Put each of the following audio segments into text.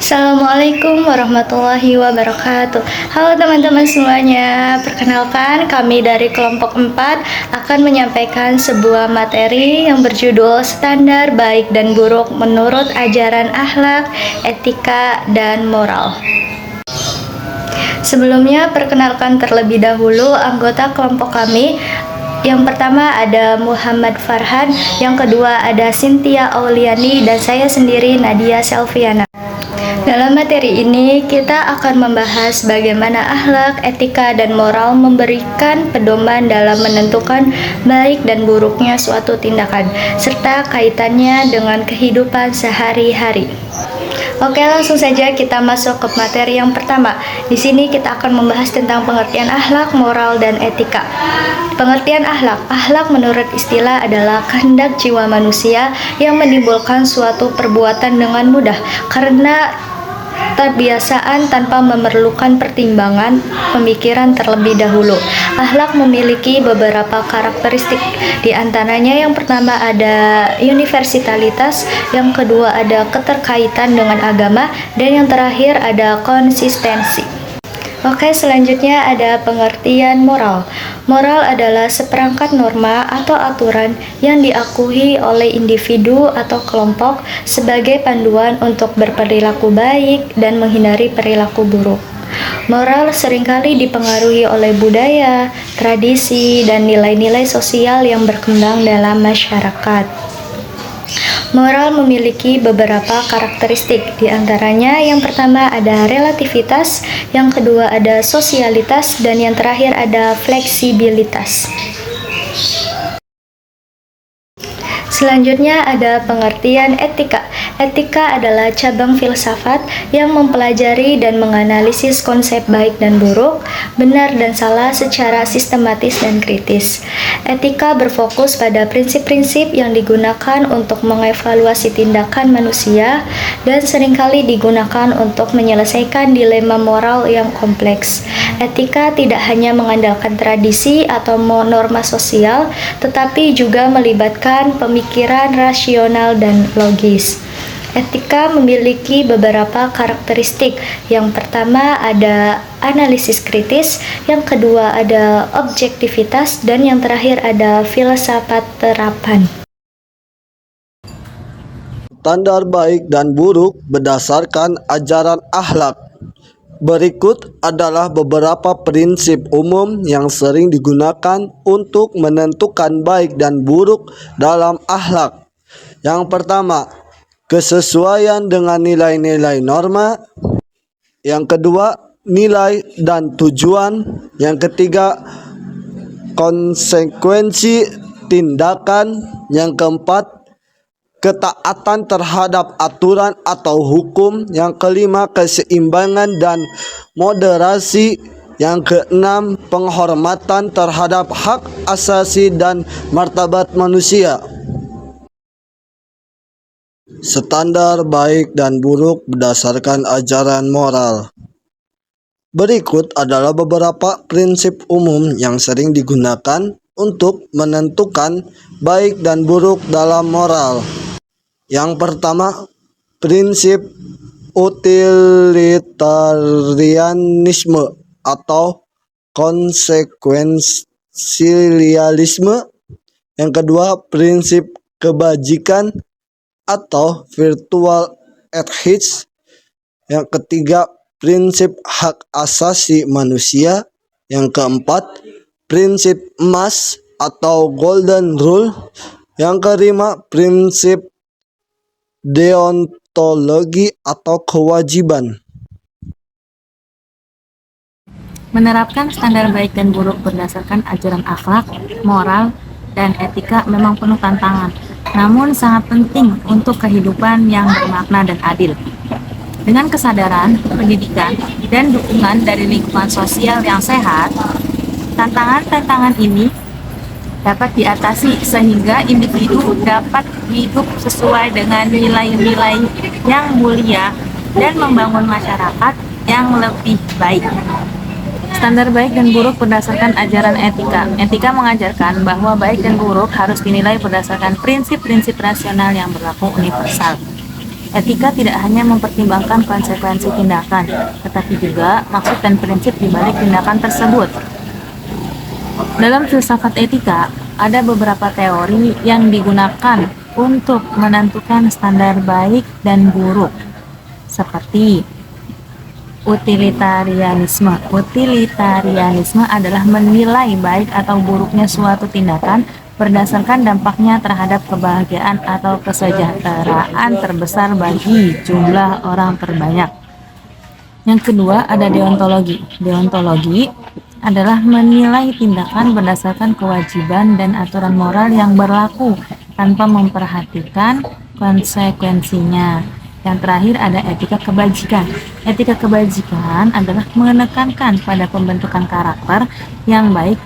Assalamualaikum warahmatullahi wabarakatuh. Halo teman-teman semuanya, perkenalkan kami dari kelompok 4 akan menyampaikan sebuah materi yang berjudul Standar Baik dan Buruk menurut Ajaran Akhlak, Etika, dan Moral. Sebelumnya, perkenalkan terlebih dahulu anggota kelompok kami. Yang pertama ada Muhammad Farhan, yang kedua ada Cynthia Auliani, dan saya sendiri Nadia Selviana. Dalam materi ini, kita akan membahas bagaimana akhlak, etika, dan moral memberikan pedoman dalam menentukan baik dan buruknya suatu tindakan, serta kaitannya dengan kehidupan sehari-hari. Oke, langsung saja kita masuk ke materi yang pertama. Di sini kita akan membahas tentang pengertian akhlak, moral, dan etika. Pengertian akhlak. Akhlak menurut istilah adalah kehendak jiwa manusia yang menimbulkan suatu perbuatan dengan mudah karena kebiasaan tanpa memerlukan pertimbangan pemikiran terlebih dahulu. Akhlak memiliki beberapa karakteristik. Di antaranya yang pertama ada universalitas, yang kedua ada keterkaitan dengan agama, dan yang terakhir ada konsistensi. Oke, selanjutnya ada pengertian moral. Moral adalah seperangkat norma atau aturan yang diakui oleh individu atau kelompok sebagai panduan untuk berperilaku baik dan menghindari perilaku buruk. Moral seringkali dipengaruhi oleh budaya, tradisi, dan nilai-nilai sosial yang berkembang dalam masyarakat. Moral memiliki beberapa karakteristik, di antaranya yang pertama ada relativitas, yang kedua ada sosialitas, dan yang terakhir ada fleksibilitas. Selanjutnya ada pengertian etika. Etika adalah cabang filsafat yang mempelajari dan menganalisis konsep baik dan buruk, benar dan salah secara sistematis dan kritis. Etika berfokus pada prinsip-prinsip yang digunakan untuk mengevaluasi tindakan manusia dan seringkali digunakan untuk menyelesaikan dilema moral yang kompleks. Etika tidak hanya mengandalkan tradisi atau norma sosial, tetapi juga melibatkan pemikiran rasional dan logis. Etika memiliki beberapa karakteristik. Yang pertama ada analisis kritis, yang kedua ada objektivitas, dan yang terakhir ada filsafat terapan. Standar baik dan buruk berdasarkan ajaran akhlak. Berikut adalah beberapa prinsip umum yang sering digunakan untuk menentukan baik dan buruk dalam akhlak. Yang pertama, kesesuaian dengan nilai-nilai norma. Yang kedua, nilai dan tujuan. Yang ketiga, konsekuensi tindakan. Yang keempat, ketaatan terhadap aturan atau hukum. Yang kelima, keseimbangan dan moderasi. Yang keenam, penghormatan terhadap hak asasi dan martabat manusia. Standar baik dan buruk berdasarkan ajaran moral. Berikut adalah beberapa prinsip umum yang sering digunakan untuk menentukan baik dan buruk dalam moral. Yang pertama, prinsip utilitarianisme atau konsekuensialisme. Yang kedua, prinsip kebajikan atau virtual ethics. Yang ketiga, prinsip hak asasi manusia. Yang keempat, prinsip emas atau golden rule. Yang kelima, prinsip deontologi atau kewajiban. Menerapkan standar baik dan buruk berdasarkan ajaran akhlak, moral, dan etika memang penuh tantangan, namun sangat penting untuk kehidupan yang bermakna dan adil. Dengan kesadaran, pendidikan, dan dukungan dari lingkungan sosial yang sehat, tantangan-tantangan ini dapat diatasi sehingga individu dapat hidup sesuai dengan nilai-nilai yang mulia dan membangun masyarakat yang lebih baik. Standar baik dan buruk berdasarkan ajaran etika. Etika mengajarkan bahwa baik dan buruk harus dinilai berdasarkan prinsip-prinsip rasional yang berlaku universal. Etika tidak hanya mempertimbangkan konsekuensi tindakan, tetapi juga maksud dan prinsip di balik tindakan tersebut. Dalam filsafat etika, ada beberapa teori yang digunakan untuk menentukan standar baik dan buruk, seperti utilitarianisme. Utilitarianisme adalah menilai baik atau buruknya suatu tindakan berdasarkan dampaknya terhadap kebahagiaan atau kesejahteraan terbesar bagi jumlah orang terbanyak. Yang kedua ada deontologi. Deontologi adalah menilai tindakan berdasarkan kewajiban dan aturan moral yang berlaku tanpa memperhatikan konsekuensinya. Yang terakhir ada etika kebajikan. Etika kebajikan adalah menekankan pada pembentukan karakter yang baik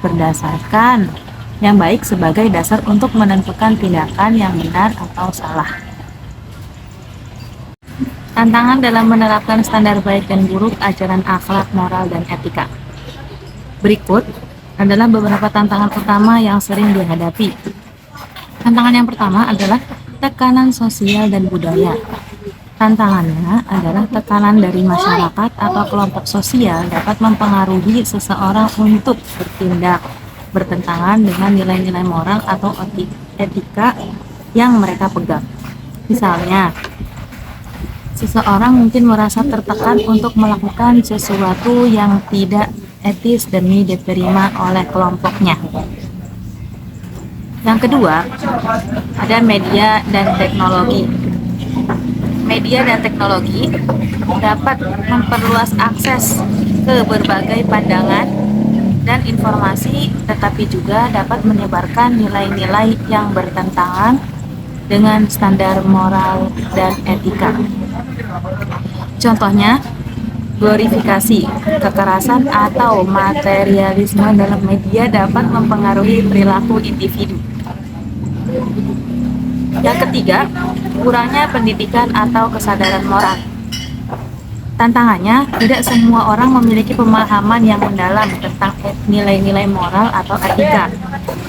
sebagai dasar untuk menentukan tindakan yang benar atau salah. Tantangan dalam menerapkan standar baik dan buruk ajaran akhlak, moral, dan etika. Berikut adalah beberapa tantangan utama yang sering dihadapi. Tantangan yang pertama adalah tekanan sosial dan budaya. Tantangannya adalah tekanan dari masyarakat atau kelompok sosial dapat mempengaruhi seseorang untuk bertindak bertentangan dengan nilai-nilai moral atau etika yang mereka pegang. Misalnya, seseorang mungkin merasa tertekan untuk melakukan sesuatu yang tidak etis demi diterima oleh kelompoknya. Yang kedua, ada media dan teknologi. Media dan teknologi dapat memperluas akses ke berbagai pandangan dan informasi, tetapi juga dapat menyebarkan nilai-nilai yang bertentangan dengan standar moral dan etika. Contohnya, glorifikasi, kekerasan atau materialisme dalam media dapat mempengaruhi perilaku individu. Yang ketiga, kurangnya pendidikan atau kesadaran moral. Tantangannya, tidak semua orang memiliki pemahaman yang mendalam tentang nilai-nilai moral atau etika.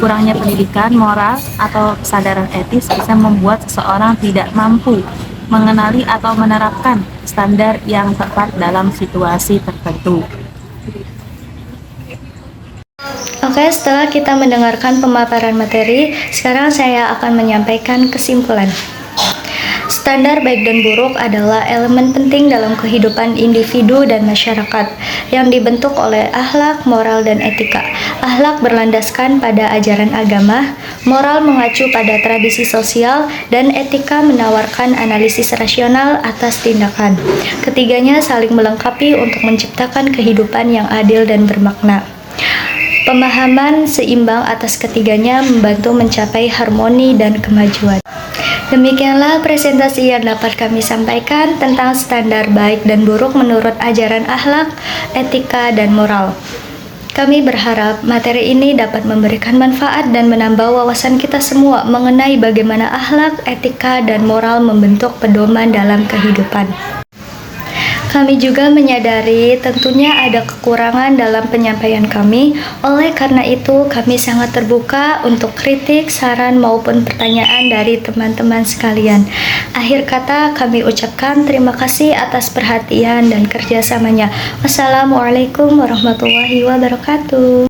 Kurangnya pendidikan moral atau kesadaran etis bisa membuat seseorang tidak mampu mengenali atau menerapkan standar yang tepat dalam situasi tertentu. Oke, setelah kita mendengarkan pemaparan materi, sekarang saya akan menyampaikan kesimpulan. Standar baik dan buruk adalah elemen penting dalam kehidupan individu dan masyarakat yang dibentuk oleh akhlak, moral, dan etika. Akhlak berlandaskan pada ajaran agama, moral mengacu pada tradisi sosial, dan etika menawarkan analisis rasional atas tindakan. Ketiganya saling melengkapi untuk menciptakan kehidupan yang adil dan bermakna. Pemahaman seimbang atas ketiganya membantu mencapai harmoni dan kemajuan. Demikianlah presentasi yang dapat kami sampaikan tentang standar baik dan buruk menurut ajaran akhlak, etika, dan moral. Kami berharap materi ini dapat memberikan manfaat dan menambah wawasan kita semua mengenai bagaimana akhlak, etika, dan moral membentuk pedoman dalam kehidupan. Kami juga menyadari tentunya ada kekurangan dalam penyampaian kami, oleh karena itu kami sangat terbuka untuk kritik, saran maupun pertanyaan dari teman-teman sekalian. Akhir kata kami ucapkan terima kasih atas perhatian dan kerjasamanya. Wassalamualaikum warahmatullahi wabarakatuh.